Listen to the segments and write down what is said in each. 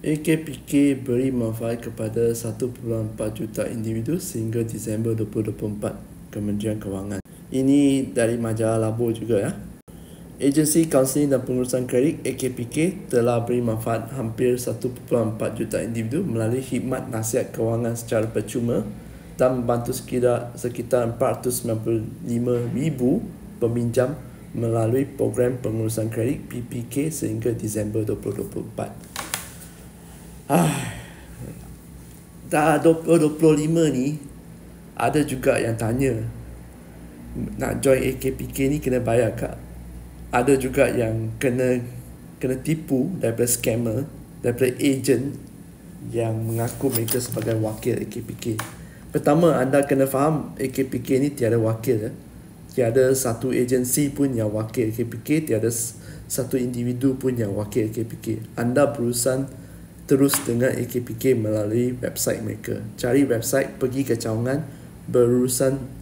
AKPK beri manfaat kepada 1.4 juta individu sehingga Disember 2024, Kementerian Kewangan. Ini dari majalah Labo juga ya. Agensi Kaunseling dan Pengurusan Kredit AKPK telah beri manfaat hampir 1.4 juta individu melalui khidmat nasihat kewangan secara percuma dan membantu sekitar 495,000 peminjam melalui program pengurusan kredit PPK sehingga Disember 2024. Dah 2025 ni ada juga yang tanya nak join AKPK ni kena bayar kak. Ada juga yang kena tipu daripada scammer, daripada agent yang mengaku mereka sebagai wakil AKPK. Pertama, anda kena faham AKPK ni tiada wakil. Tiada satu agensi pun yang wakil AKPK, tiada satu individu pun yang wakil AKPK. Anda berurusan terus dengan AKPK melalui website mereka. Cari website, pergi ke cawangan, berurusan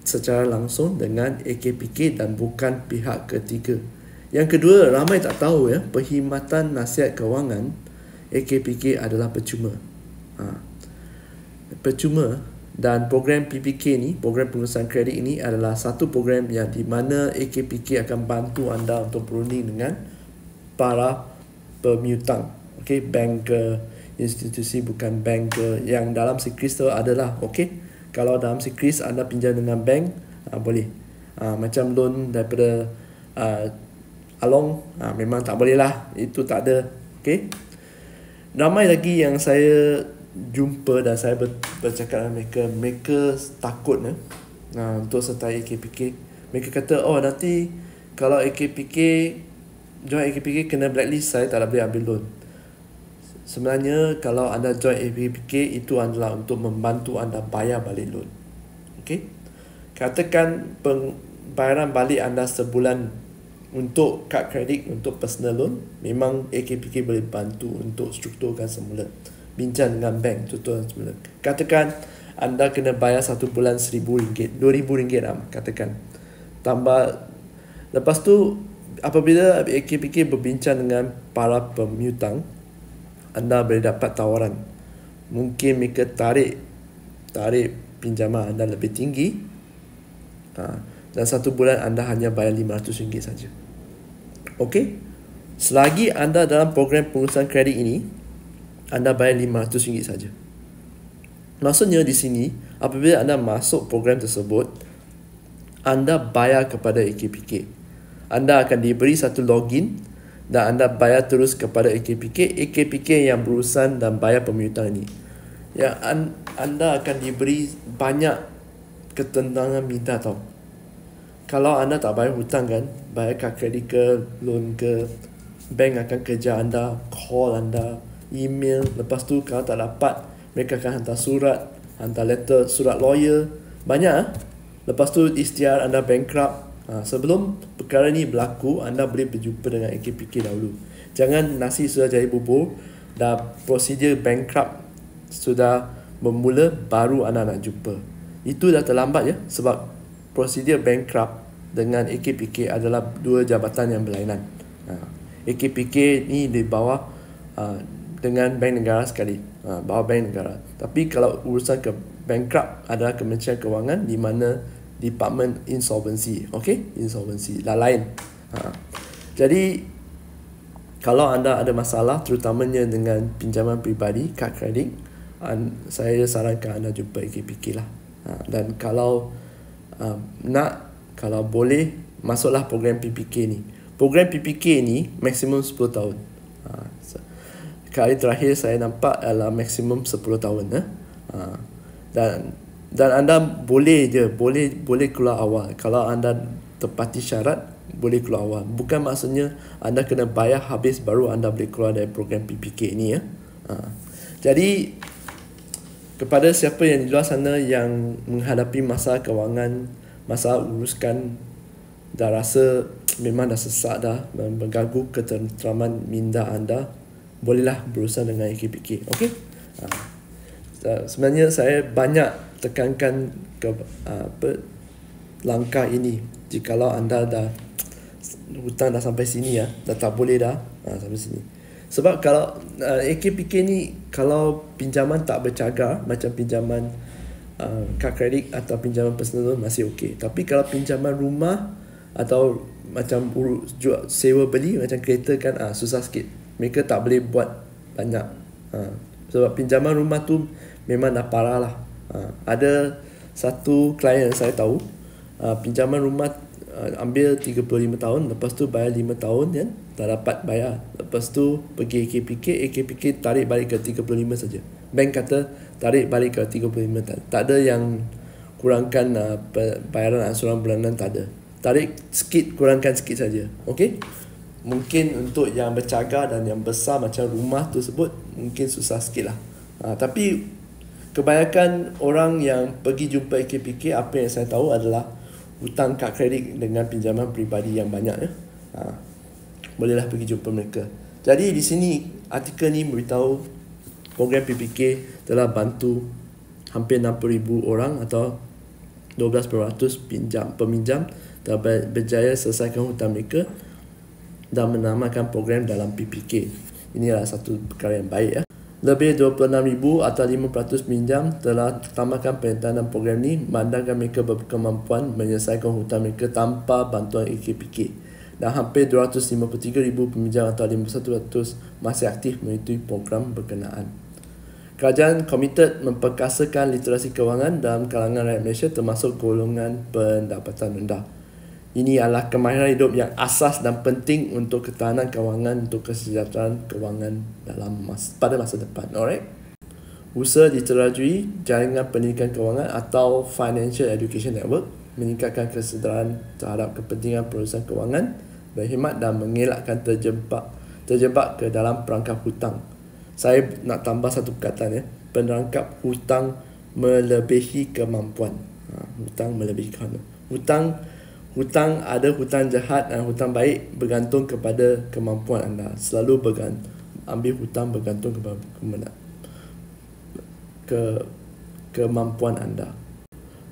secara langsung dengan AKPK dan bukan pihak ketiga. Yang kedua, ramai tak tahu ya, perkhidmatan nasihat kewangan AKPK adalah percuma. Percuma, dan program PPK ni, program pengurusan kredit ini adalah satu program yang di mana AKPK akan bantu anda untuk berunding dengan para pemiutang. Okay, bank ke institusi bukan bank ke, yang dalam sikris tu adalah okay. Kalau dalam sikris anda pinjam dengan bank, boleh. Macam loan daripada Along, memang tak boleh lah. Itu tak ada. Okay. Ramai lagi yang saya jumpa dan saya bercakap dengan mereka. Mereka takut untuk sertai AKPK. Mereka kata, oh nanti kalau join AKPK kena blacklist, saya tak boleh ambil loan. Sebenarnya kalau anda join AKPK itu adalah untuk membantu anda bayar balik loan. Okay? Katakan pembayaran balik anda sebulan untuk kad kredit, untuk personal loan, memang AKPK boleh bantu untuk strukturkan semula. Bincang dengan bank, strukturkan semula. Katakan anda kena bayar satu bulan RM1,000, RM2,000 katakan. Tambah, lepas tu apabila AKPK berbincang dengan para pemiutang, anda boleh dapat tawaran. Mungkin mereka tarik pinjaman anda lebih tinggi, dan satu bulan anda hanya bayar RM500 saja. Okey? Selagi anda dalam program pengurusan kredit ini, anda bayar RM500 saja. Maksudnya di sini, apabila anda masuk program tersebut, anda bayar kepada AKPK. Anda akan diberi satu login dan anda bayar terus kepada AKPK. AKPK yang berurusan dan bayar pemiutang ini. Ya, anda akan diberi banyak ketenangan minta tau. Kalau anda tak bayar hutang kan, bayar kad kredit ke, loan ke, bank akan kejar anda, call anda, email. Lepas tu kalau tak dapat, mereka akan hantar surat, hantar letter, surat lawyer. Banyak. Lepas tu ikhtiar anda bankrupt. Sebelum perkara ni berlaku, anda boleh berjumpa dengan AKPK dahulu. Jangan nasi sudah jadi bubur dan prosedur bankrupt sudah bermula baru anda nak jumpa. Itu dah terlambat ya, sebab prosedur bankrupt dengan AKPK adalah dua jabatan yang berlainan. AKPK ni di bawah dengan bank negara sekali, bawah bank negara. Tapi kalau urusan ke bankrupt adalah Kementerian Kewangan, di mana Department Insolvency. Okay? Insolvency. Dah lain. Jadi, kalau anda ada masalah, terutamanya dengan pinjaman peribadi, kad kredit, saya sarankan anda jumpa AKPK lah. Dan kalau kalau boleh, masuklah program PPK ni. Program PPK ni maksimum 10 tahun. Kali terakhir saya nampak adalah maksimum 10 tahun. Dan anda boleh keluar awal. Kalau anda tepati syarat, boleh keluar awal. Bukan maksudnya anda kena bayar habis baru anda boleh keluar dari program PPK ni ya. Jadi kepada siapa yang di luar sana yang menghadapi masalah kewangan, masalah uruskan, dah rasa memang dah sesak dah, mengganggu ketenteraman minda anda, bolehlah berurusan dengan AKPK. Okey? Sebenarnya saya banyak tekankan ke langkah ini. Jikalau anda dah hutang dah sampai sini ya, dah tak boleh dah sampai sini. Sebab kalau AKPK ni, kalau pinjaman tak bercagar macam pinjaman kad kredit atau pinjaman personal loan masih okey. Tapi kalau pinjaman rumah atau macam sewa beli macam kereta kan, susah sikit. Mereka tak boleh buat banyak. Sebab pinjaman rumah tu memang dah parah lah. Ada satu klien saya tahu, pinjaman rumah ambil 35 tahun, lepas tu bayar 5 tahun kan, tak dapat bayar. Lepas tu pergi AKPK tarik balik ke 35 saja. Bank kata tarik balik ke 35, tak ada yang kurangkan bayaran angsuran bulanan, tak ada. Tarik sikit, kurangkan sikit saja. Okey? Mungkin untuk yang bercagar dan yang besar macam rumah tu sebut, mungkin susah sikit lah. Tapi kebanyakan orang yang pergi jumpa AKPK, apa yang saya tahu adalah hutang kad kredit dengan pinjaman peribadi yang banyak ya. Bolehlah pergi jumpa mereka. Jadi di sini artikel ni beritahu program PPK telah bantu hampir 60,000 orang atau 12% peminjam telah berjaya selesaikan hutang mereka dan menamakan program dalam PPK. Ini adalah satu perkara yang baik ya. Lebih 26,000 atau 5% peminjam telah tamatkan penyertaan program ini, memandangkan mereka berkemampuan menyelesaikan hutang mereka tanpa bantuan AKPK. Dan hampir 253,000 peminjam atau 51% masih aktif mengikuti program berkenaan. Kerajaan komited memperkasakan literasi kewangan dalam kalangan rakyat Malaysia termasuk golongan pendapatan rendah. Ini adalah kemahiran hidup yang asas dan penting untuk ketahanan kewangan, untuk kesejahteraan kewangan pada masa depan. Alright. Usaha diterajui jaringan pendidikan kewangan atau Financial Education Network meningkatkan kesedaran terhadap kepentingan perusahaan kewangan, berkhidmat dan mengelakkan terjebak ke dalam perangkap hutang. Saya nak tambah satu perkataan ya. Perangkap hutang melebihi kemampuan. Hutang melebihi kemampuan. Hutang ada hutang jahat dan hutang baik bergantung kepada kemampuan anda. Selalu ambil hutang bergantung kepada kemampuan anda.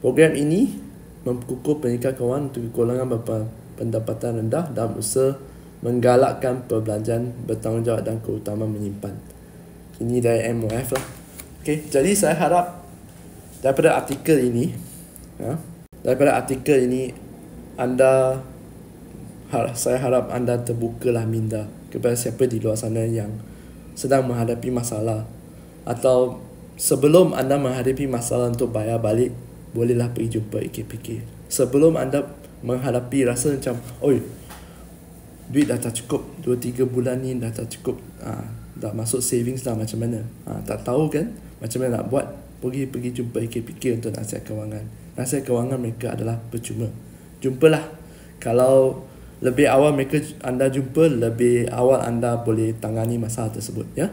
Program ini memkukuh pendidikan kewangan untuk golongan berpendapatan rendah dan usaha menggalakkan perbelanjaan bertanggungjawab dan keutamaan menyimpan. Ini dari MOF lah. Okay, jadi saya harap daripada artikel ini, saya harap anda terbukalah minda kepada siapa di luar sana yang sedang menghadapi masalah, atau sebelum anda menghadapi masalah untuk bayar balik, bolehlah pergi jumpa AKPK. Sebelum anda menghadapi rasa macam, oi, duit dah tak cukup, 2-3 bulan ni dah tak cukup, dah masuk savings dah, macam mana, tak tahu kan macam mana nak buat, pergi jumpa AKPK untuk nasihat kewangan. Nasihat kewangan mereka adalah percuma. Jumpalah. Kalau lebih awal anda jumpa, lebih awal anda boleh tangani masalah tersebut ya.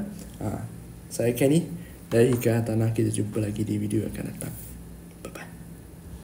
Saya Kenny dari Hikayat Tanah. Kita jumpa lagi di video yang akan datang.